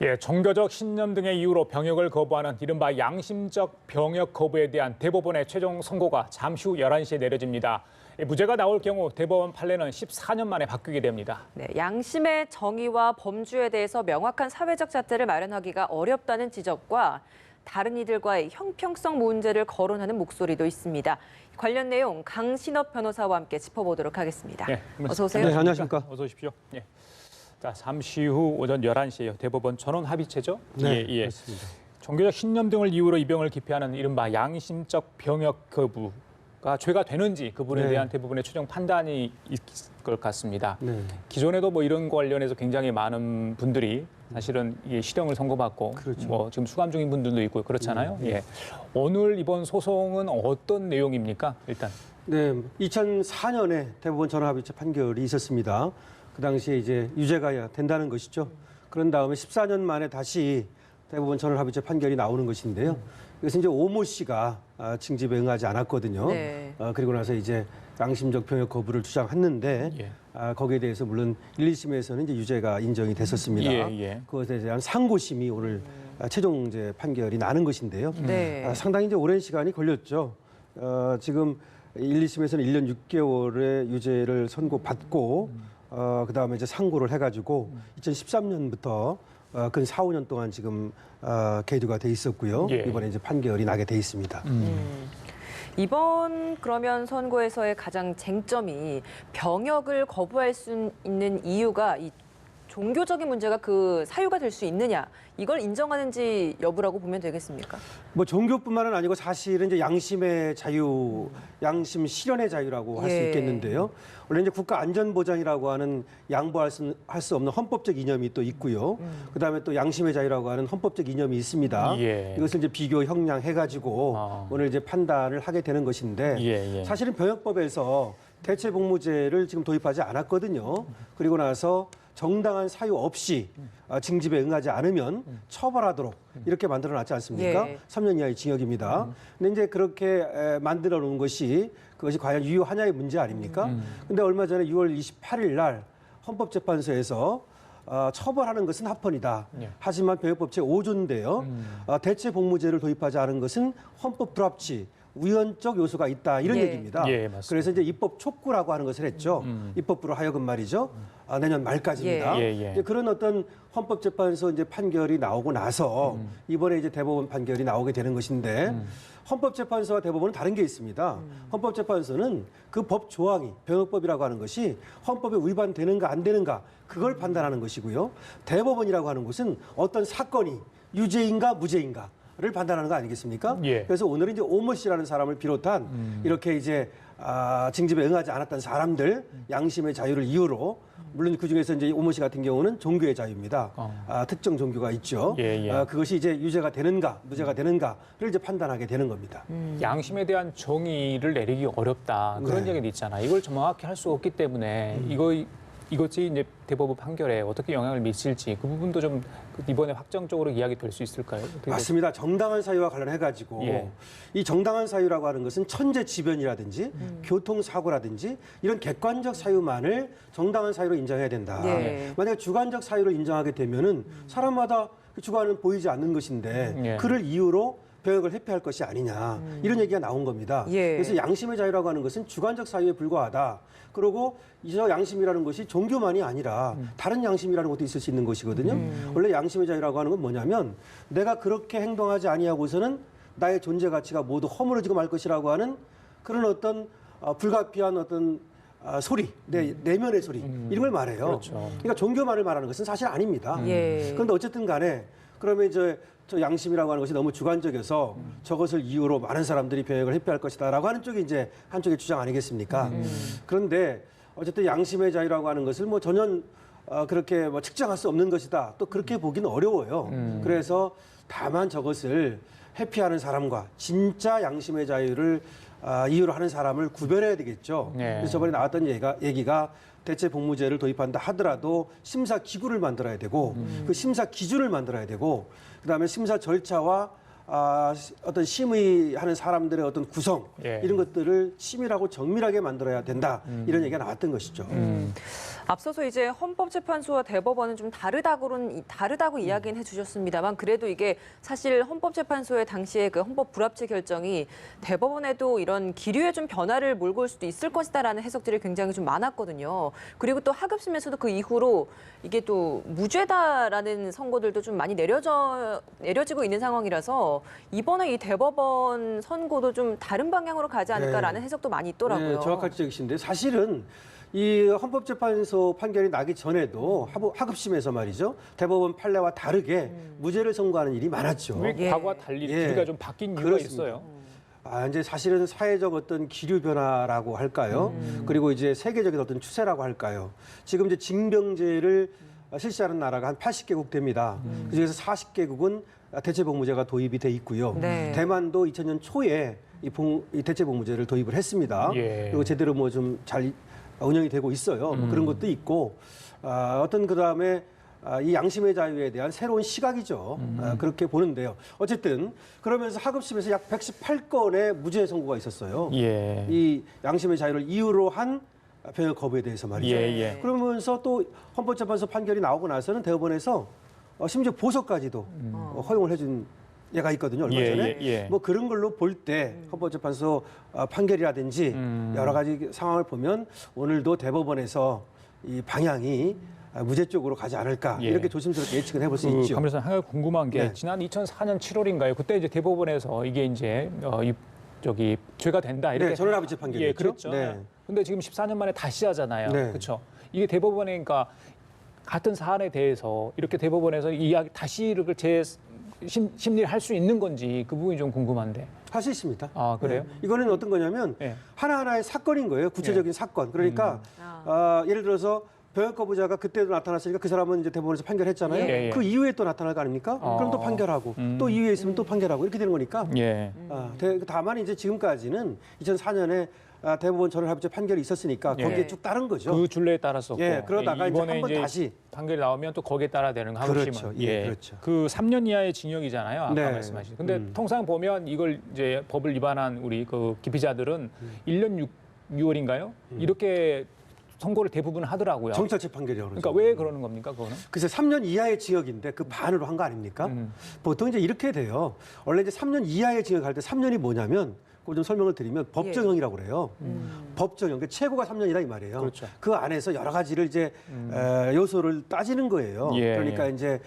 예, 종교적 신념 등의 이유로 병역을 거부하는 이른바 양심적 병역 거부에 대한 대법원의 최종 선고가 잠시 후 11시에 내려집니다. 무죄가 나올 경우 대법원 판례는 14년 만에 바뀌게 됩니다. 네, 양심의 정의와 범주에 대해서 명확한 사회적 잣대를 마련하기가 어렵다는 지적과 다른 이들과의 형평성 문제를 거론하는 목소리도 있습니다. 관련 내용 강신업 변호사와 함께 짚어보도록 하겠습니다. 네, 어서 오세요. 네, 안녕하십니까. 어서 오십시오. 예. 자, 잠시 후 오전 11시에요. 대법원 전원 합의체죠? 네, 예. 맞습니다. 종교적 신념 등을 이유로 입영을 기피하는 이른바 양심적 병역 거부가 죄가 되는지 그 부분에 네. 대한 대부분의 최종 판단이 있을 것 같습니다. 네. 기존에도 뭐 이런 관련해서 굉장히 많은 분들이 사실은 이게 실형을 선고받고 그렇죠. 뭐 지금 수감 중인 분들도 있고 그렇잖아요. 예. 오늘 이번 소송은 어떤 내용입니까? 일단. 네, 2004년에 대법원 전원합의체 판결이 있었습니다. 그 당시에 이제 유죄가 된다는 것이죠. 그런 다음에 14년 만에 다시 대법원 전원합의체 판결이 나오는 것인데요. 이것은 이제 오모 씨가 징집에 응하지 않았거든요. 네. 그리고 나서 이제 양심적 병역 거부를 주장했는데 예. 거기에 대해서 물론 1, 2심에서는 이제 유죄가 인정이 됐었습니다. 예. 그것에 대한 상고심이 오늘 최종 이제 판결이 나는 것인데요. 네. 상당히 이제 오랜 시간이 걸렸죠. 지금 1, 2심에서는 1년 6개월의 유죄를 선고받고 그다음에 이제 상고를 해가지고 2013년부터 근 4, 5년 동안 지금 계류가 돼 있었고요. 예. 이번에 이제 판결이 나게 돼 있습니다. 이번 그러면 선고에서의 가장 쟁점이 병역을 거부할 수 있는 이유가 이 종교적인 문제가 그 사유가 될 수 있느냐 이걸 인정하는지 여부라고 보면 되겠습니까? 뭐 종교뿐만은 아니고 사실은 이제 양심의 자유, 양심 실현의 자유라고 할 수 예. 있겠는데요. 원래 이제 국가 안전 보장이라고 하는 양보할 수 없는 헌법적 이념이 또 있고요. 그다음에 또 양심의 자유라고 하는 헌법적 이념이 있습니다. 예. 이것을 이제 비교 형량해가지고 오늘 이제 판단을 하게 되는 것인데 예. 사실은 병역법에서 대체복무제를 지금 도입하지 않았거든요. 그리고 나서 정당한 사유 없이 징집에 응하지 않으면 처벌하도록 이렇게 만들어놨지 않습니까? 예. 3년 이하의 징역입니다. 근데 이제 그렇게 만들어 놓은 것이 그것이 과연 유효하냐의 문제 아닙니까? 근데 얼마 전에 6월 28일 날 헌법재판소에서 처벌하는 것은 합헌이다. 예. 하지만 병역법 제5조인데요. 대체복무제를 도입하지 않은 것은 헌법 불합치, 우연적 요소가 있다 이런 예. 얘기입니다. 예, 맞습니다. 그래서 이제 입법 촉구라고 하는 것을 했죠. 입법부로 하여금 말이죠. 내년 말까지입니다. 예. 이제 그런 어떤 헌법재판소 이제 판결이 나오고 나서 이번에 이제 대법원 판결이 나오게 되는 것인데 헌법재판소와 대법원은 다른 게 있습니다. 헌법재판소는 그 법 조항이 병역법이라고 하는 것이 헌법에 위반되는가 안 되는가 그걸 판단하는 것이고요. 대법원이라고 하는 것은 어떤 사건이 유죄인가 무죄인가 를 판단하는 거 아니겠습니까? 예. 그래서 오늘은 이제 오모 씨라는 사람을 비롯한 이렇게 이제 징집에 응하지 않았던 사람들 양심의 자유를 이유로 물론 그 중에서 이제 오모 씨 같은 경우는 종교의 자유입니다. 특정 종교가 있죠. 예. 그것이 이제 유죄가 되는가 무죄가 되는가를 이제 판단하게 되는 겁니다. 양심에 대한 정의를 내리기 어렵다 그런 네. 얘기도 있잖아요. 이걸 정확히 할 수 없기 때문에 이것이 이제 대법원 판결에 어떻게 영향을 미칠지 그 부분도 좀 이번에 확정적으로 이야기될 수 있을까요? 맞습니다. 정당한 사유와 관련해가지고 예. 이 정당한 사유라고 하는 것은 천재지변이라든지 교통사고라든지 이런 객관적 사유만을 정당한 사유로 인정해야 된다. 예. 만약에 주관적 사유를 인정하게 되면은 사람마다 그 주관은 보이지 않는 것인데 예. 그를 이유로 병역을 회피할 것이 아니냐 이런 얘기가 나온 겁니다. 예. 그래서 양심의 자유라고 하는 것은 주관적 사유에 불과하다. 그리고 이 양심이라는 것이 종교만이 아니라 다른 양심이라는 것도 있을 수 있는 것이거든요. 원래 양심의 자유라고 하는 건 뭐냐면 내가 그렇게 행동하지 아니하고서는 나의 존재 가치가 모두 허물어지고 말 것이라고 하는 그런 어떤 불가피한 어떤 소리, 내면의 소리 이런 걸 말해요. 그렇죠. 그러니까 종교만을 말하는 것은 사실 아닙니다. 예. 그런데 어쨌든 간에 그러면 저 양심이라고 하는 것이 너무 주관적이어서 저것을 이유로 많은 사람들이 병역을 회피할 것이다라고 하는 쪽이 이제 한쪽의 주장 아니겠습니까? 그런데 어쨌든 양심의 자유라고 하는 것을 뭐 전혀 그렇게 뭐 측정할 수 없는 것이다. 또 그렇게 보기는 어려워요. 그래서 다만 저것을 회피하는 사람과 진짜 양심의 자유를 이유로 하는 사람을 구별해야 되겠죠. 네. 그래서 저번에 나왔던 얘기가 대체 복무제를 도입한다 하더라도 심사 기구를 만들어야 되고 그 심사 기준을 만들어야 되고 그다음에 심사 절차와 어떤 심의하는 사람들의 어떤 구성 예. 이런 것들을 치밀하고 정밀하게 만들어야 된다 이런 얘기가 나왔던 것이죠. 앞서서 이제 헌법재판소와 대법원은 좀 다르다고 이야기는 해주셨습니다만 그래도 이게 사실 헌법재판소의 당시에 그 헌법 불합치 결정이 대법원에도 이런 기류에 좀 변화를 몰고 올 수도 있을 것이다라는 해석들이 굉장히 좀 많았거든요. 그리고 또 하급심에서도 그 이후로 이게 또 무죄다라는 선고들도 좀 많이 내려지고 있는 상황이라서 이번에 이 대법원 선고도 좀 다른 방향으로 가지 않을까라는 해석도 많이 있더라고요. 네, 정확한 지적이신데 사실은 이 헌법재판소 판결이 나기 전에도 하급심에서 말이죠. 대법원 판례와 다르게 무죄를 선고하는 일이 많았죠. 왜 예. 과거와 달리 길이가 좀 바뀐 이유가 그렇습니다. 있어요? 이제 사실은 사회적 어떤 기류 변화라고 할까요? 그리고 이제 세계적인 어떤 추세라고 할까요? 지금 이제 징병제를 실시하는 나라가 한 80개국 됩니다. 그중에서 40개국은 대체복무제가 도입이 돼 있고요. 네. 대만도 2000년 초에 이 대체복무제를 도입을 했습니다. 예. 그리고 제대로 뭐 좀 잘 운영이 되고 있어요. 뭐 그런 것도 있고 어떤 그다음에 이 양심의 자유에 대한 새로운 시각이죠. 그렇게 보는데요. 어쨌든 그러면서 하급심에서 약 118건의 무죄 선고가 있었어요. 예. 이 양심의 자유를 이유로 한 병역 거부에 대해서 말이죠. 예, 예. 그러면서 또 헌법재판소 판결이 나오고 나서는 대법원에서 심지어 보석까지도 허용을 해준 예가 있거든요. 얼마 예, 전에. 예, 예. 뭐 그런 걸로 볼 때 헌법재판소 판결이라든지 여러 가지 상황을 보면 오늘도 대법원에서 이 방향이 무죄 쪽으로 가지 않을까 예. 이렇게 조심스럽게 예측을 해볼 수 있죠. 강 변호사 하나 궁금한 게 네. 지난 2004년 7월인가요? 그때 이제 대법원에서 이게 이제 죄가 된다 이렇게 네, 전원합의체 판결이었죠. 예, 그랬죠. 네. 근데 지금 14년 만에 다시 하잖아요. 네. 그렇죠. 이게 대법원에 그러니까 같은 사안에 대해서 이렇게 대법원에서 이야기 다시 이렇게 심리를 할 수 있는 건지 그 부분이 좀 궁금한데. 할 수 있습니다. 아, 그래요? 네. 이거는 어떤 거냐면 네. 하나하나의 사건인 거예요. 구체적인 사건. 그러니까 예를 들어서 병역 거부자가 그때도 나타났으니까 그 사람은 이제 대법원에서 판결했잖아요. 예, 예. 그 이후에 또 나타날 거 아닙니까? 그럼 또 판결하고 또 이후에 있으면 또 판결하고 이렇게 되는 거니까. 예. 다만 이제 지금까지는 2004년에 대법원 전원합의체 판결이 있었으니까 예. 거기에 쭉 따른 거죠. 그 줄레에 따랐었고. 예, 그러다가 이제 이번에 한번 다시 판결이 나오면 또 거기에 따라 되는 거 하급심은. 그렇죠. 예, 그렇죠. 그 3년 이하의 징역이잖아요. 아까 네. 말씀하신. 근데 통상 보면 이걸 이제 법을 위반한 우리 그 기피자들은 1년 6개월인가요? 이렇게 선고를 대부분 하더라고요. 정찰체 판결이라고 그러죠. 그러니까 왜 그러는 겁니까, 그거는? 글쎄 3년 이하의 징역인데 그 반으로 한 거 아닙니까? 보통 이제 이렇게 돼요. 원래 이제 3년 이하의 징역할 때 3년이 뭐냐면 그걸 좀 설명을 드리면 법정형이라고 그래요. 법정형, 그러니까 최고가 3년이라 이 말이에요. 그렇죠. 그 안에서 여러 가지를 이제 요소를 따지는 거예요. 예, 그러니까 예. 이제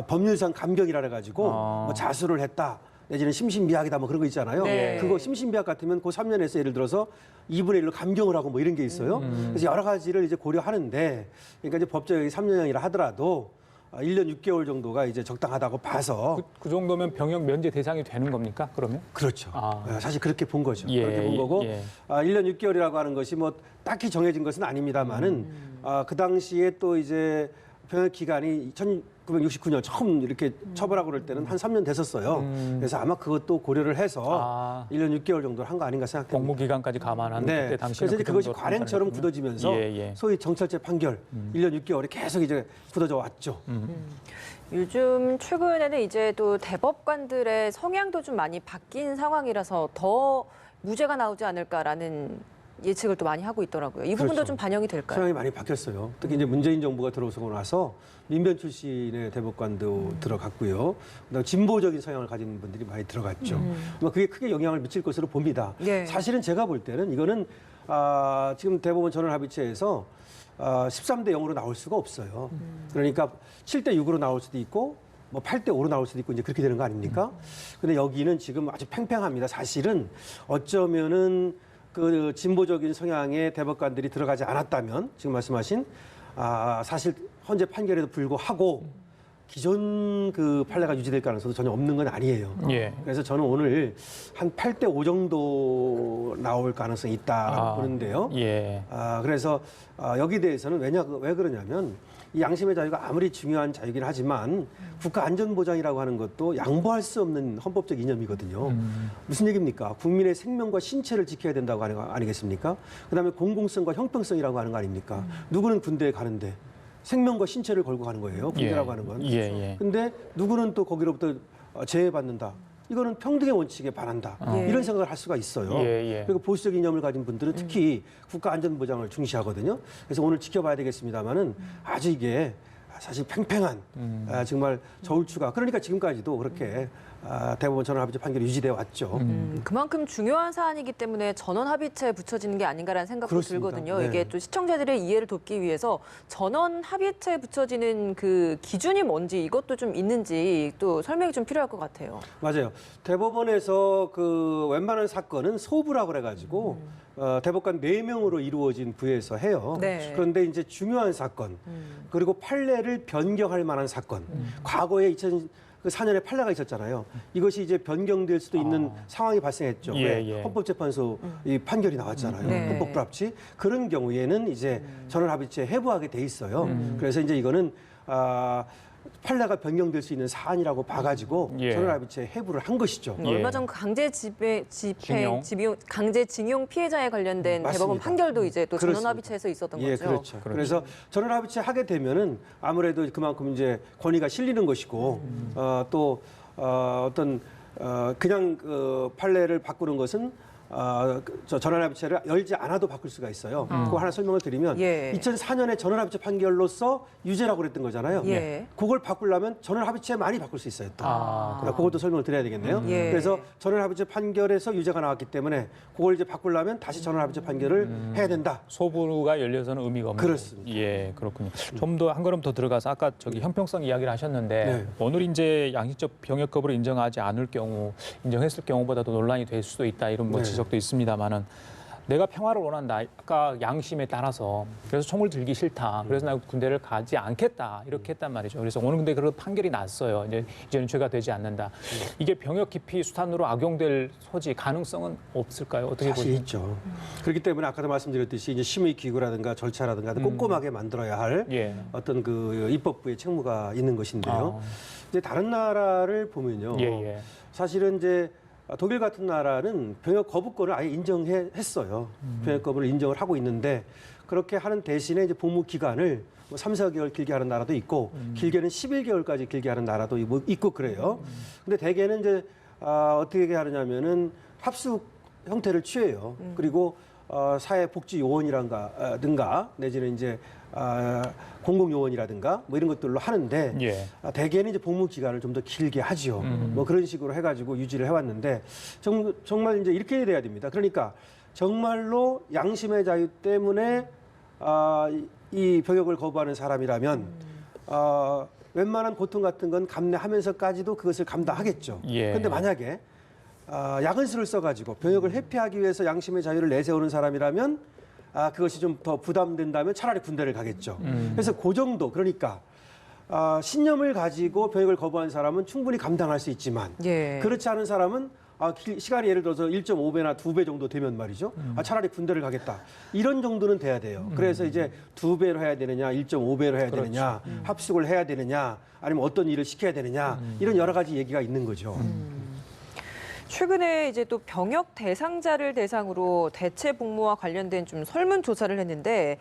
법률상 감경이라 해가지고 아. 뭐 자수를 했다. 내지는 심신미약이다 뭐 그런 거 있잖아요. 네. 그거 심신미약 같으면 그 3년에서 예를 들어서 2분의 1로 감경을 하고 뭐 이런 게 있어요. 그래서 여러 가지를 이제 고려하는데 그러니까 이제 법정형이 3년형이라 하더라도 1년 6개월 정도가 이제 적당하다고 봐서 그 정도면 병역 면제 대상이 되는 겁니까, 그러면? 그렇죠. 아. 사실 그렇게 본 거죠. 예, 그렇게 본 거고 예. 1년 6개월이라고 하는 것이 뭐 딱히 정해진 것은 아닙니다만은 그 당시에 또 이제 병역 기간이 1969년 처음 이렇게 처벌하고 그럴 때는 한 3년 됐었어요. 그래서 아마 그것도 고려를 해서 아. 1년 6개월 정도를 한 거 아닌가 생각합니다. 복무 기간까지 감안한 그때 당시에 그래서 이제 그것이 관행처럼 굳어지면서 예, 예. 소위 정찰제 판결 1년 6개월이 계속 이제 굳어져 왔죠. 요즘 최근에는 이제 또 대법관들의 성향도 좀 많이 바뀐 상황이라서 더 무죄가 나오지 않을까라는 예측을 또 많이 하고 있더라고요. 이 부분도 그렇죠. 좀 반영이 될까요? 성향이 많이 바뀌었어요. 특히 이제 문재인 정부가 들어서고 나서 민변 출신의 대법관도 들어갔고요. 그다음에 진보적인 성향을 가진 분들이 많이 들어갔죠. 뭐 그게 크게 영향을 미칠 것으로 봅니다. 네. 사실은 제가 볼 때는 이거는 지금 대법원 전원합의체에서 13대 0으로 나올 수가 없어요. 그러니까 7대 6으로 나올 수도 있고 뭐 8대 5로 나올 수도 있고 이제 그렇게 되는 거 아닙니까? 근데 여기는 지금 아주 팽팽합니다. 사실은 어쩌면은 그 진보적인 성향의 대법관들이 들어가지 않았다면 지금 말씀하신 사실 현재 판결에도 불구하고 기존 그 판례가 유지될 가능성도 전혀 없는 건 아니에요. 예. 그래서 저는 오늘 한 8대 5 정도 나올 가능성이 있다라고 보는데요. 예. 그래서 여기 대해서는 왜 그러냐면 이 양심의 자유가 아무리 중요한 자유긴 하지만 국가 안전보장이라고 하는 것도 양보할 수 없는 헌법적 이념이거든요. 무슨 얘기입니까? 국민의 생명과 신체를 지켜야 된다고 하는 거 아니겠습니까? 그다음에 공공성과 형평성이라고 하는 거 아닙니까? 누구는 군대에 가는데 생명과 신체를 걸고 가는 거예요. 군대라고 하는 건. 예, 예. 근데 누구는 또 거기로부터 제외받는다. 이거는 평등의 원칙에 반한다. 예. 이런 생각을 할 수가 있어요. 예. 그리고 보수적 이념을 가진 분들은 특히 국가 안전 보장을 중시하거든요. 그래서 오늘 지켜봐야 되겠습니다만은 아주 이게 사실 팽팽한 정말 저울추가 그러니까 지금까지도 그렇게 대법원 전원합의체 판결이 유지되어 왔죠. 그만큼 중요한 사안이기 때문에 전원합의체에 붙여지는 게 아닌가라는 생각도 그렇습니다. 들거든요. 네. 이게 또 시청자들의 이해를 돕기 위해서 전원합의체에 붙여지는 그 기준이 뭔지 이것도 좀 있는지 또 설명이 좀 필요할 것 같아요. 맞아요. 대법원에서 그 웬만한 사건은 소부라고 그래가지고 대법관 4명으로 이루어진 부에서 해요. 네. 그런데 이제 중요한 사건 그리고 판례를 변경할 만한 사건 과거에 2004년에 판례가 있었잖아요. 이것이 이제 변경될 수도 있는 상황이 발생했죠. 왜? 헌법재판소 이 판결이 나왔잖아요. 네. 헌법 불합치 그런 경우에는 이제 전원합의체 해부하게 돼 있어요. 그래서 이제 이거는 판례가 변경될 수 있는 사안이라고 봐가지고 전원합의체 해부를 한 것이죠. 얼마 전 강제징용 피해자에 관련된 맞습니다. 대법원 판결도 이제 또 그렇습니다. 전원합의체에서 있었던 예, 거죠. 그렇죠. 그래서 전원합의체 하게 되면은 아무래도 그만큼 이제 권위가 실리는 것이고 어떤 그냥 그 판례를 바꾸는 것은 전원합의체를 열지 않아도 바꿀 수가 있어요. 그거 하나 설명을 드리면 2004년에 전원합의체 판결로서 유죄라고 그랬던 거잖아요. 그걸 바꾸려면 전원합의체만이 바꿀 수 있어요. 또. 그것도 설명을 드려야 되겠네요. 그래서 전원합의체 판결에서 유죄가 나왔기 때문에 그걸 이제 바꾸려면 다시 전원합의체 판결을 해야 된다. 소부가 열려서는 의미가 없는. 그렇습니다. 예, 그렇군요. 좀 더 한 걸음 더 들어가서 아까 저기 형평성 이야기를 하셨는데 오늘 이제 양심적 병역 거부를 인정하지 않을 경우, 인정했을 경우보다도 논란이 될 수도 있다 이런 뭐 지적도 있습니다만은 내가 평화를 원한다. 아까 양심에 따라서 그래서 총을 들기 싫다. 그래서 나 군대를 가지 않겠다. 이렇게 했단 말이죠. 그래서 오늘 근데 그런 판결이 났어요. 이제는 죄가 되지 않는다. 이게 병역 기피 수단으로 악용될 소지 가능성은 없을까요? 어떻게 사실 보세요? 있죠. 그렇기 때문에 아까도 말씀드렸듯이 이제 심의 기구라든가 절차라든가 꼼꼼하게 만들어야 할 어떤 그 입법부의 책무가 있는 것인데요. 이제 다른 나라를 보면요. 사실은 이제 독일 같은 나라는 병역 거부권을 아예 인정했어요. 병역 거부를 인정을 하고 있는데 그렇게 하는 대신에 이제 복무 기간을 뭐 3, 4개월 길게 하는 나라도 있고 길게는 11개월까지 길게 하는 나라도 있고 그래요. 근데 대개는 이제 어떻게 하느냐면은 합숙 형태를 취해요. 그리고 사회복지요원이라든가 내지는 이제 공공요원이라든가 뭐 이런 것들로 하는데 대개는 이제 복무 기간을 좀 더 길게 하지요. 뭐 그런 식으로 해가지고 유지를 해왔는데 정말 이제 이렇게 돼야 됩니다. 그러니까 정말로 양심의 자유 때문에 이 병역을 거부하는 사람이라면 웬만한 고통 같은 건 감내하면서까지도 그것을 감당하겠죠. 그런데 만약에 야근수를 써가지고 병역을 회피하기 위해서 양심의 자유를 내세우는 사람이라면 그것이 좀 더 부담된다면 차라리 군대를 가겠죠. 그래서 그 정도 그러니까 신념을 가지고 병역을 거부한 사람은 충분히 감당할 수 있지만 그렇지 않은 사람은 시간이 예를 들어서 1.5배나 2배 정도 되면 말이죠. 차라리 군대를 가겠다. 이런 정도는 돼야 돼요. 그래서 이제 2배로 해야 되느냐, 1.5배로 해야 되느냐, 합숙을 해야 되느냐, 아니면 어떤 일을 시켜야 되느냐 이런 여러 가지 얘기가 있는 거죠. 최근에 이제 또 병역 대상자를 대상으로 대체 복무와 관련된 좀 설문조사를 했는데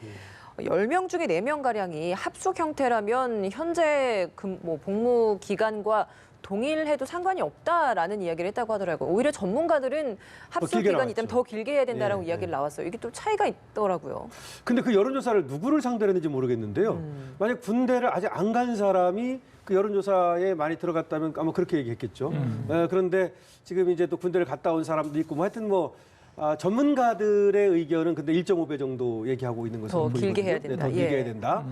10명 중에 4명 가량이 합숙 형태라면 현재 복무 기간과 동일해도 상관이 없다라는 이야기를 했다고 하더라고요. 오히려 전문가들은 합숙 기간이 있다면 더 길게 해야 된다라고 이야기를 나왔어요. 이게 또 차이가 있더라고요. 근데 그 여론조사를 누구를 상대로 했는지 모르겠는데요. 만약 군대를 아직 안 간 사람이 그 여론조사에 많이 들어갔다면 아마 그렇게 얘기했겠죠. 그런데 지금 이제 또 군대를 갔다 온 사람도 있고 뭐 하여튼 뭐 전문가들의 의견은 근데 1.5배 정도 얘기하고 있는 것으로 더 보이거든요. 길게 해야 된다. 더 길게 해야 된다.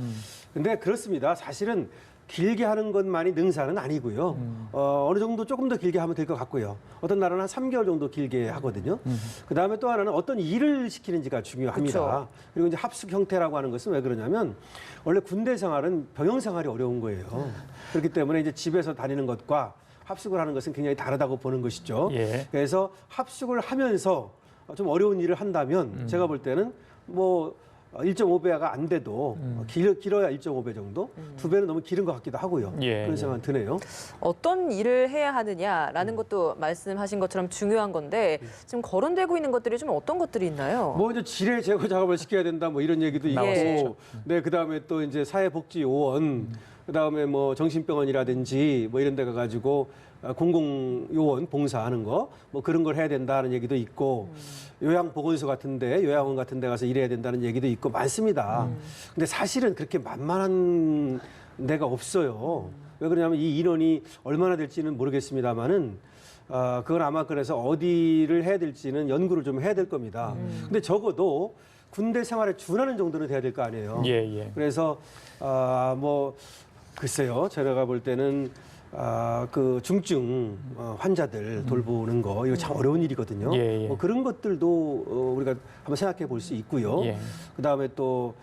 근데 그렇습니다. 사실은 길게 하는 것만이 능사는 아니고요. 어느 정도 조금 더 길게 하면 될 것 같고요. 어떤 나라는 한 3개월 정도 길게 하거든요. 그다음에 또 하나는 어떤 일을 시키는지가 중요합니다. 그리고 이제 합숙 형태라고 하는 것은 왜 그러냐면 원래 군대 생활은 병영 생활이 어려운 거예요. 그렇기 때문에 이제 집에서 다니는 것과 합숙을 하는 것은 굉장히 다르다고 보는 것이죠. 그래서 합숙을 하면서 좀 어려운 일을 한다면 제가 볼 때는 뭐 1.5배가 안 돼도 길어야 1.5배 정도? 2배는 너무 길은 것 같기도 하고요. 그런 생각은 드네요. 어떤 일을 해야 하느냐라는 것도 말씀하신 것처럼 중요한 건데 지금 거론되고 있는 것들이 좀 어떤 것들이 있나요? 뭐 이제 지뢰 제거 작업을 시켜야 된다 뭐 이런 얘기도 있고 네, 그다음에 또 이제 사회복지요원 그다음에 뭐 정신병원이라든지 뭐 이런 데 가가지고 공공요원 봉사하는 거 뭐 그런 걸 해야 된다는 얘기도 있고 요양보건소 같은데 요양원 같은 데 가서 일해야 된다는 얘기도 있고 많습니다. 근데 사실은 그렇게 만만한 데가 없어요. 왜 그러냐면 이 인원이 얼마나 될지는 모르겠습니다만은 그건 아마 그래서 어디를 해야 될지는 연구를 좀 해야 될 겁니다. 근데 적어도 군대 생활에 준하는 정도는 돼야 될 거 아니에요. 예, 예. 그래서 뭐 글쎄요, 제가 볼 때는 그 중증 환자들 돌보는 거 이거 참 어려운 일이거든요. 예, 예. 뭐 그런 것들도 우리가 한번 생각해 볼 수 있고요. 예. 그다음에 또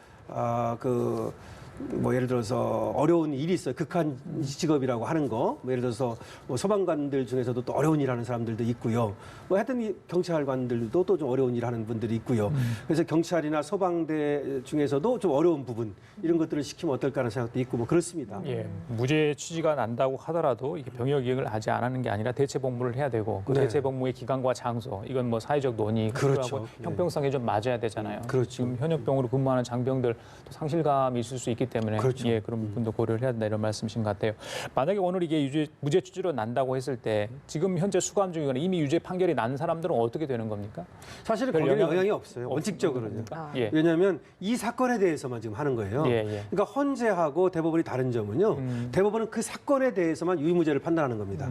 뭐 예를 들어서 어려운 일이 있어요. 극한 직업이라고 하는 거. 뭐 예를 들어서 뭐 소방관들 중에서도 또 어려운 일 하는 사람들도 있고요. 뭐 하여튼 이 경찰관들도 또 좀 어려운 일 하는 분들이 있고요. 그래서 경찰이나 소방대 중에서도 좀 어려운 부분 이런 것들을 시키면 어떨까 하는 생각도 있고 뭐 그렇습니다. 예, 무죄 취지가 난다고 하더라도 이게 병역 이행을 하지 않는 게 아니라 대체 복무를 해야 되고 그 네. 대체 복무의 기간과 장소 이건 뭐 사회적 논의 그렇죠. 하고 네. 형평성에 좀 맞아야 되잖아요. 그렇죠. 지금 현역병으로 근무하는 장병들 또 상실감이 있을 수 있기 때문에 그렇죠. 예, 그런 부분도 고려를 해야 된다 이런 말씀이신 것 같아요. 만약에 오늘 이게 무죄 취지로 난다고 했을 때 지금 현재 수감 중이거나 이미 유죄 판결이 난 사람들은 어떻게 되는 겁니까? 사실은 별 거기는 영향은 영향이 없어요. 원칙적으로는. 예. 왜냐하면 이 사건에 대해서만 지금 하는 거예요. 예, 예. 그러니까 헌재하고 대법원이 다른 점은요. 대법원은 그 사건에 대해서만 유의무죄를 판단하는 겁니다.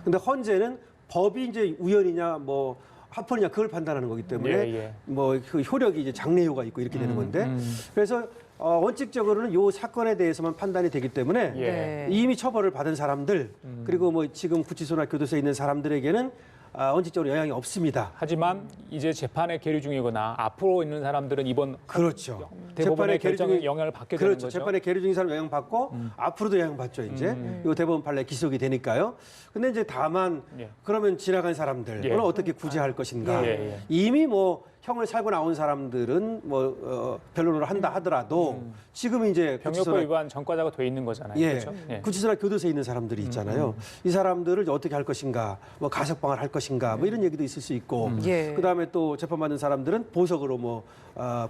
근데 헌재는 법이 이제 우연이냐 뭐 합헌이냐 그걸 판단하는 거기 때문에 예, 예. 뭐 그 효력이 이제 장래효가 있고 이렇게 되는 건데 그래서 원칙적으로는 이 사건에 대해서만 판단이 되기 때문에 예. 네. 이미 처벌을 받은 사람들 그리고 뭐 지금 구치소나 교도소에 있는 사람들에게는 원칙적으로 영향이 없습니다. 하지만 이제 재판에 계류 중이거나 앞으로 있는 사람들은 이번 그렇죠. 대법원의 재판에 계류 결정에 중에- 영향을 받게 되는 그렇죠. 거죠. 재판에 계류 중인 사람 영향 받고 앞으로도 영향 받죠. 이제 이 대법원 판례 기속이 되니까요. 근데 이제 다만 예. 그러면 지나간 사람들은 예. 어떻게 구제할 것인가. 예, 예. 이미 뭐 형을 살고 나온 사람들은 뭐 변론을 한다 하더라도 지금 이제 병역법 위반 전과자가 돼 있는 거잖아요. 예, 그렇죠? 예. 구치소나 교도소에 있는 사람들이 있잖아요. 이 사람들을 어떻게 할 것인가, 뭐 가석방을 할 것인가, 뭐 이런 얘기도 있을 수 있고, 예. 그 다음에 또 재판받는 사람들은 보석으로 뭐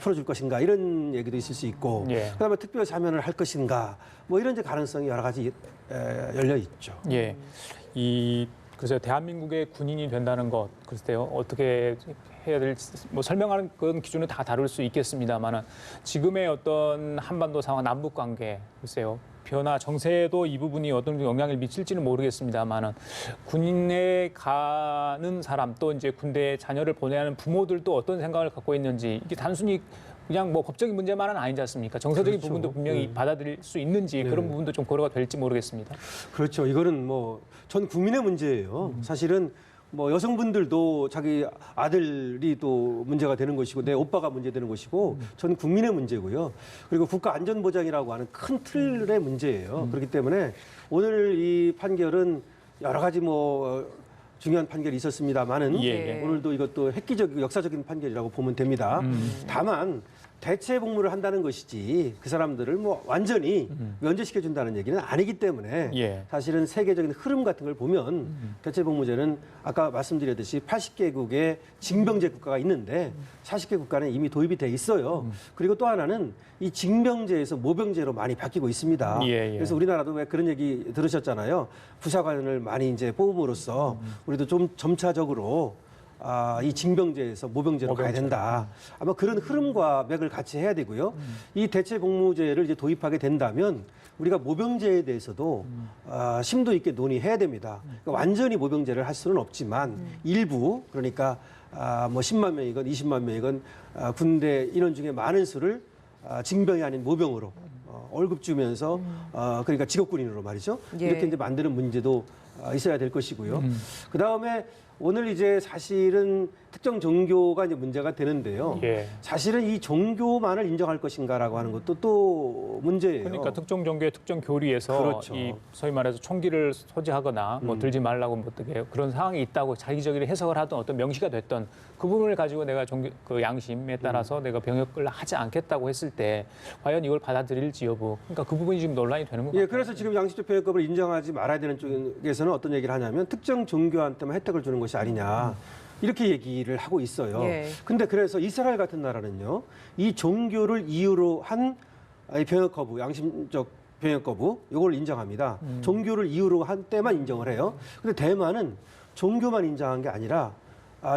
풀어줄 것인가 이런 얘기도 있을 수 있고, 예. 그 다음에 특별 사면을 할 것인가, 뭐 이런 이제 가능성이 여러 가지 열려 있죠. 예. 글쎄요, 대한민국의 군인이 된다는 것, 글쎄요, 어떻게 해야 될지, 뭐 설명하는 그런 기준은 다 다를 수 있겠습니다만은 지금의 어떤 한반도 상황, 남북 관계, 글쎄요, 변화, 정세도 이 부분이 어떤 영향을 미칠지는 모르겠습니다만은 군인에 가는 사람 또 이제 군대에 자녀를 보내야 하는 부모들도 어떤 생각을 갖고 있는지 이게 단순히 그냥 뭐 법적인 문제만은 아니지 않습니까? 정서적인 그렇죠. 부분도 분명히 받아들일 수 있는지 그런 부분도 좀 고려가 될지 모르겠습니다. 그렇죠. 이거는 뭐 전 국민의 문제예요. 사실은 뭐 여성분들도 자기 아들이 또 문제가 되는 것이고 내 오빠가 문제되는 것이고 전 국민의 문제고요. 그리고 국가 안전보장이라고 하는 큰 틀의 문제예요. 그렇기 때문에 오늘 이 판결은 여러 가지 뭐 중요한 판결이 있었습니다만은 예, 예. 오늘도 이것도 획기적이고 역사적인 판결이라고 보면 됩니다. 다만 대체 복무를 한다는 것이지 그 사람들을 뭐 완전히 면제시켜 준다는 얘기는 아니기 때문에 예. 사실은 세계적인 흐름 같은 걸 보면 대체 복무제는 아까 말씀드렸듯이 80개국의 징병제 국가가 있는데 40개 국가는 이미 도입이 돼 있어요. 그리고 또 하나는 이 징병제에서 모병제로 많이 바뀌고 있습니다. 예, 예. 그래서 우리나라도 왜 그런 얘기 들으셨잖아요. 부사관을 많이 이제 뽑음으로써 우리도 좀 점차적으로 이 징병제에서 모병제로 가야 된다. 아마 그런 흐름과 맥을 같이 해야 되고요. 이 대체 복무제를 이제 도입하게 된다면 우리가 모병제에 대해서도 심도 있게 논의해야 됩니다. 그러니까 완전히 모병제를 할 수는 없지만 일부 그러니까 뭐 10만 명이건 20만 명이건 군대 인원 중에 많은 수를 징병이 아닌 모병으로 월급 주면서 그러니까 직업군인으로 말이죠. 예. 이렇게 이제 만드는 문제도 있어야 될 것이고요. 그 다음에 오늘 이제 사실은 특정 종교가 이제 문제가 되는데요. 예. 사실은 이 종교만을 인정할 것인가라고 하는 것도 또 문제예요. 그러니까 특정 종교의 특정 교리에서 그렇죠. 이 소위 말해서 총기를 소지하거나 뭐 들지 말라고 뭐 어떻게 그런 상황이 있다고 자기적으로 해석을 하던 어떤 명시가 됐던 그 부분을 가지고 내가 그 양심에 따라서 내가 병역을 하지 않겠다고 했을 때 과연 이걸 받아들일지 여부 그러니까 그 부분이 지금 논란이 되는 것 같아요. 예, 그래서 지금 양심적 병역법을 인정하지 말아야 되는 쪽에서는 어떤 얘기를 하냐면 특정 종교한테만 혜택을 주는 것이 아니냐. 이렇게 얘기를 하고 있어요. 예. 근데 그래서 이스라엘 같은 나라는요, 이 종교를 이유로 한 이 병역 거부, 양심적 병역 거부 이걸 인정합니다. 종교를 이유로 한 때만 인정을 해요. 근데 대만은 종교만 인정한 게 아니라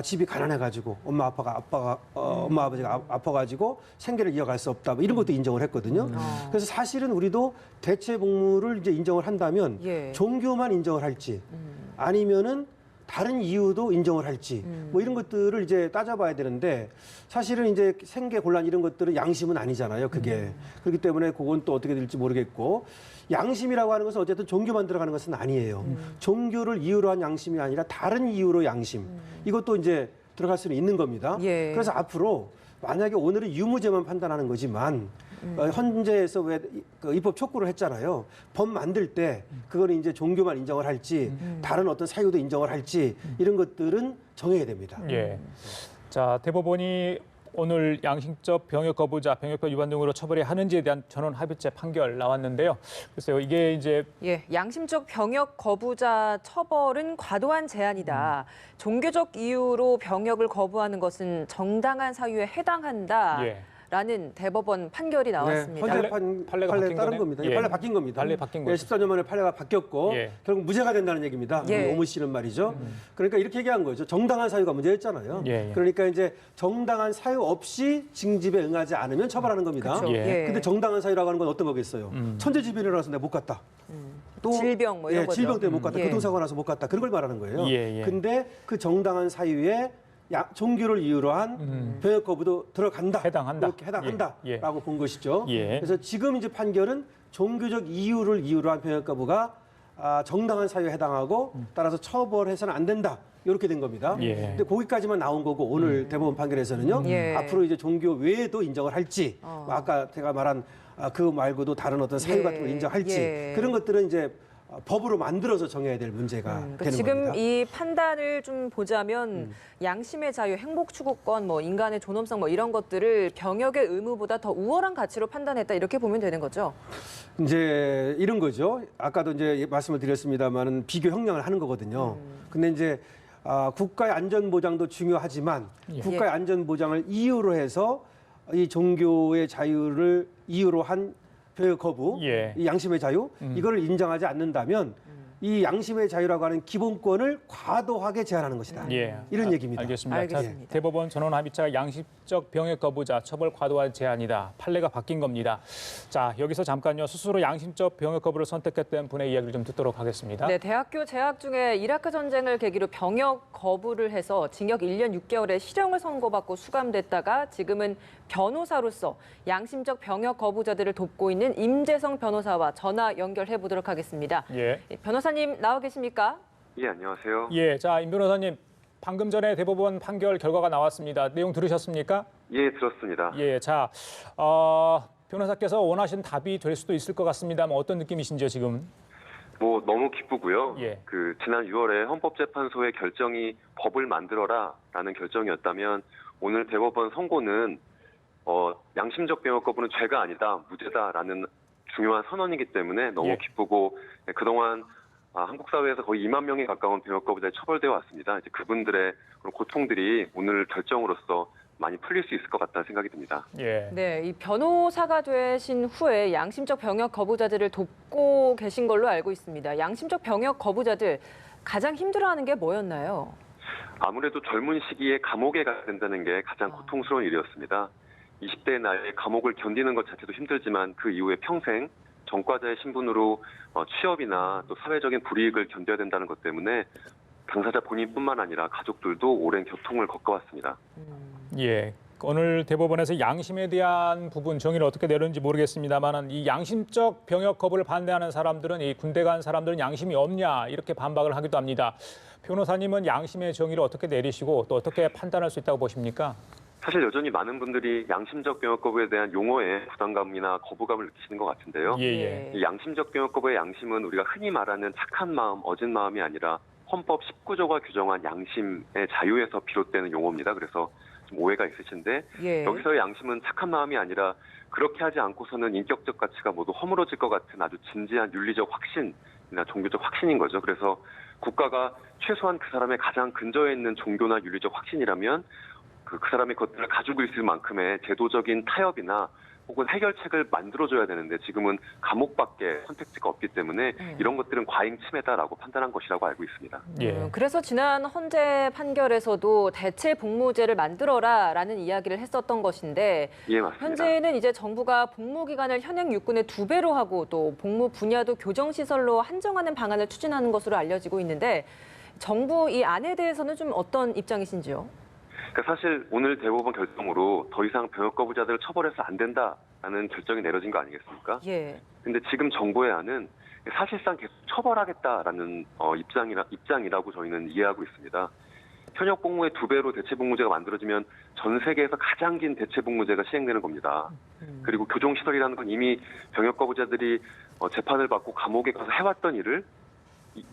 집이 가난해가지고 엄마 아버지가 아파가지고 생계를 이어갈 수 없다 뭐 이런 것도 인정을 했거든요. 그래서 사실은 우리도 대체 복무를 이제 인정을 한다면 예. 종교만 인정을 할지 아니면은 다른 이유도 인정을 할지 뭐 이런 것들을 이제 따져봐야 되는데 사실은 이제 생계 곤란 이런 것들은 양심은 아니잖아요. 그게 그렇기 때문에 그건 또 어떻게 될지 모르겠고 양심이라고 하는 것은 어쨌든 종교만 들어가는 것은 아니에요. 종교를 이유로 한 양심이 아니라 다른 이유로 양심 이것도 이제 들어갈 수는 있는 겁니다. 예. 그래서 앞으로 만약에 오늘은 유무죄만 판단하는 거지만 헌재에서 왜 그 입법 촉구를 했잖아요. 법 만들 때 그거는 이제 종교만 인정을 할지 다른 어떤 사유도 인정을 할지 이런 것들은 정해야 됩니다. 예. 자, 대법원이 오늘 양심적 병역 거부자, 병역법 위반 등으로 처벌해야 하는지에 대한 전원 합의체 판결 나왔는데요. 글쎄요, 이게 이제 예, 양심적 병역 거부자 처벌은 과도한 제한이다. 종교적 이유로 병역을 거부하는 것은 정당한 사유에 해당한다. 예. 라는 대법원 판결이 나왔습니다. 헌재 판례가 판례 바뀐 따른 거네요? 겁니다. 예. 판례 바뀐 겁니다. 판례 바뀐 거죠. 14년 만에 판례가 바뀌었고 예. 결국 무죄가 된다는 얘기입니다. 예. 오모 씨는 말이죠. 그러니까 이렇게 얘기한 거죠. 정당한 사유가 문제였잖아요. 예, 예. 그러니까 이제 정당한 사유 없이 징집에 응하지 않으면 처벌하는 겁니다. 그렇죠. 예. 근데 정당한 사유라고 하는 건 어떤 거겠어요? 천재지변이 일어나서 내가 못 갔다. 또 질병 뭐 이런 예, 거죠. 질병 때문에 못 갔다. 예. 교통사고 나서 못 갔다. 그런 걸 말하는 거예요. 예, 예. 근데 그 정당한 사유에 종교를 이유로 한 병역 거부도 들어간다. 해당한다. 그렇게 해당한다라고 예, 예. 본 것이죠. 예. 그래서 지금 이제 판결은 종교적 이유를 이유로 한 병역 거부가 정당한 사유에 해당하고 따라서 처벌해서는 안 된다. 이렇게 된 겁니다. 예. 근데 거기까지만 나온 거고 오늘 대법원 판결에서는요. 예. 앞으로 이제 종교 외에도 인정을 할지 뭐 아까 제가 말한 그 말고도 다른 어떤 사유 예. 같은 걸 인정할지 예. 그런 것들은 이제 법으로 만들어서 정해야 될 문제가 그러니까 되는 지금 겁니다. 이 판단을 좀 보자면 양심의 자유, 행복 추구권, 뭐 인간의 존엄성 뭐 이런 것들을 병역의 의무보다 더 우월한 가치로 판단했다 이렇게 보면 되는 거죠. 이제 이런 거죠. 아까도 이제 말씀을 드렸습니다만은 비교 형량을 하는 거거든요. 근데 이제 국가의 안전 보장도 중요하지만 국가의 안전 보장을 이유로 해서 이 종교의 자유를 이유로 한 병역 거부, 예. 이 양심의 자유 이거를 인정하지 않는다면 이 양심의 자유라고 하는 기본권을 과도하게 제한하는 것이다. 예. 이런 얘기입니다. 알겠습니다. 알겠습니다. 자, 대법원 전원 합의체가 양심적 병역 거부자 처벌 과도한 제한이다. 판례가 바뀐 겁니다. 자, 여기서 잠깐요. 스스로 양심적 병역 거부를 선택했던 분의 이야기를 좀 듣도록 하겠습니다. 네, 대학교 재학 중에 이라크 전쟁을 계기로 병역 거부를 해서 징역 1년 6개월의 실형을 선고받고 수감됐다가 지금은 변호사로서 양심적 병역 거부자들을 돕고 있는 임재성 변호사와 전화 연결해 보도록 하겠습니다. 예. 변호사님 나와 계십니까? 예, 안녕하세요. 예, 자, 임 변호사님, 방금 전에 대법원 판결 결과가 나왔습니다. 내용 들으셨습니까? 예, 들었습니다. 예, 자, 변호사께서 원하신 답이 될 수도 있을 것 같습니다만 어떤 느낌이신지요, 지금? 뭐 너무 기쁘고요. 예. 그 지난 6월에 헌법재판소의 결정이 법을 만들어라라는 결정이었다면 오늘 대법원 선고는 양심적 병역 거부는 죄가 아니다, 무죄다라는 중요한 선언이기 때문에 너무 예. 기쁘고 그동안 한국 사회에서 거의 2만 명에 가까운 병역 거부자에 처벌되어 왔습니다. 이제 그분들의 그런 고통들이 오늘 결정으로서 많이 풀릴 수 있을 것 같다는 생각이 듭니다. 예. 네, 이 변호사가 되신 후에 양심적 병역 거부자들을 돕고 계신 걸로 알고 있습니다. 양심적 병역 거부자들 가장 힘들어하는 게 뭐였나요? 아무래도 젊은 시기에 감옥에 가야 된다는 게 가장 고통스러운 일이었습니다. 20대 나이에 감옥을 견디는 것 자체도 힘들지만 그 이후에 평생 전과자의 신분으로 취업이나 또 사회적인 불이익을 견뎌야 된다는 것 때문에 당사자 본인뿐만 아니라 가족들도 오랜 고통을 겪어왔습니다. 예. 오늘 대법원에서 양심에 대한 부분 정의를 어떻게 내렸는지 모르겠습니다만 이 양심적 병역 거부를 반대하는 사람들은 이 군대 간 사람들은 양심이 없냐 이렇게 반박을 하기도 합니다. 변호사님은 양심의 정의를 어떻게 내리시고 또 어떻게 판단할 수 있다고 보십니까? 사실 여전히 많은 분들이 양심적 병역 거부에 대한 용어에 부담감이나 거부감을 느끼시는 것 같은데요. 예. 이 양심적 병역 거부의 양심은 우리가 흔히 말하는 착한 마음, 어진 마음이 아니라 헌법 19조가 규정한 양심의 자유에서 비롯되는 용어입니다. 그래서 좀 오해가 있으신데 예. 여기서의 양심은 착한 마음이 아니라 그렇게 하지 않고서는 인격적 가치가 모두 허물어질 것 같은 아주 진지한 윤리적 확신이나 종교적 확신인 거죠. 그래서 국가가 최소한 그 사람의 가장 근저에 있는 종교나 윤리적 확신이라면 그 사람의 것들을 가지고 있을 만큼의 제도적인 타협이나 혹은 해결책을 만들어줘야 되는데 지금은 감옥밖에 선택지가 없기 때문에 이런 것들은 과잉 침해다라고 판단한 것이라고 알고 있습니다. 예. 그래서 지난 헌재 판결에서도 대체 복무제를 만들어라라는 이야기를 했었던 것인데 예, 맞습니다. 현재는 이제 정부가 복무 기간을 현행 육군의 2배로 하고 또 복무 분야도 교정시설로 한정하는 방안을 추진하는 것으로 알려지고 있는데 정부 이 안에 대해서는 좀 어떤 입장이신지요? 그러니까 사실 오늘 대법원 결정으로 더 이상 병역 거부자들을 처벌해서 안 된다라는 결정이 내려진 거 아니겠습니까? 예. 근데 지금 정부의 안은 사실상 계속 처벌하겠다라는 입장이라고 저희는 이해하고 있습니다. 현역 복무의 2배로 대체 복무제가 만들어지면 전 세계에서 가장 긴 대체 복무제가 시행되는 겁니다. 그리고 교정시설이라는 건 이미 병역 거부자들이 재판을 받고 감옥에 가서 해왔던 일을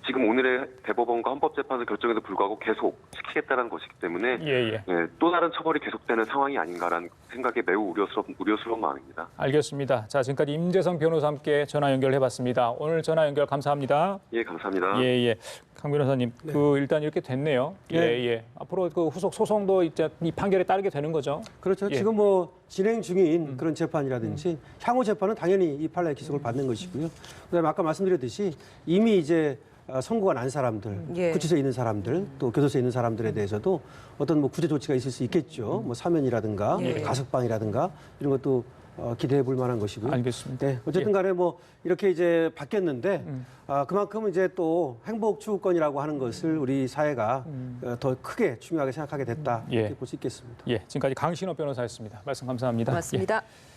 지금 오늘의 대법원과 헌법재판소 결정에도 불구하고 계속 시키겠다는 것이기 때문에 예. 또 다른 처벌이 계속되는 상황이 아닌가라는 생각에 매우 우려스러운 마음입니다. 알겠습니다. 자, 지금까지 임재성 변호사와 함께 전화 연결해봤습니다. 오늘 전화 연결 감사합니다. 예, 감사합니다. 예. 강 변호사님, 네. 일단 이렇게 됐네요. 네. 예. 앞으로 그 후속 소송도 이제 이 판결에 따르게 되는 거죠? 그렇죠. 예. 지금 뭐 진행 중인 그런 재판이라든지 향후 재판은 당연히 이 판례 기소를 받는 것이고요. 그다음에 아까 말씀드렸듯이 이미 이제 선고가 난 사람들, 예. 구치소에 있는 사람들, 또 교도소에 있는 사람들에 대해서도 어떤 뭐 구제 조치가 있을 수 있겠죠. 뭐 사면이라든가 예. 가석방이라든가 이런 것도 기대해 볼 만한 것이고요. 알겠습니다. 네, 어쨌든 간에 뭐 이렇게 이제 바뀌었는데 그만큼 이제 또 행복 추구권이라고 하는 것을 우리 사회가 더 크게 중요하게 생각하게 됐다 예. 이렇게 볼 수 있겠습니다. 예, 지금까지 강신호 변호사였습니다. 말씀 감사합니다. 고맙습니다. 예.